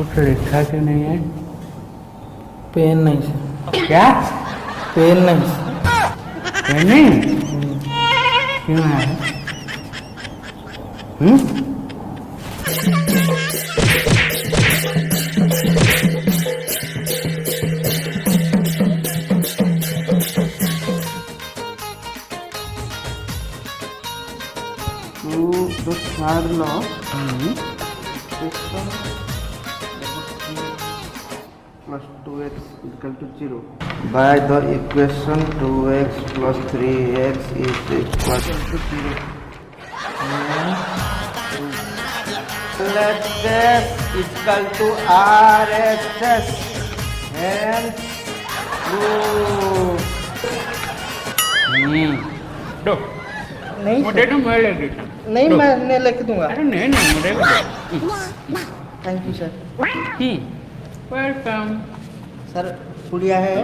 कुछ लिखा क्यों नहीं है? पेन नहीं सर, क्या? पेन नहीं सर। पेन नहीं? क्यों है? To the third law, system plus 2x equal to 0. By the equation 2x plus 3x is equal to 0. Let s equal to RHS and proof. दो नहीं मुझे तो मैं ले गई। नहीं, मैं लिख दूंगा। अरे नहीं नहीं मुझे भी दो। Thank you sir. Welcome. Sir पुड़िया है।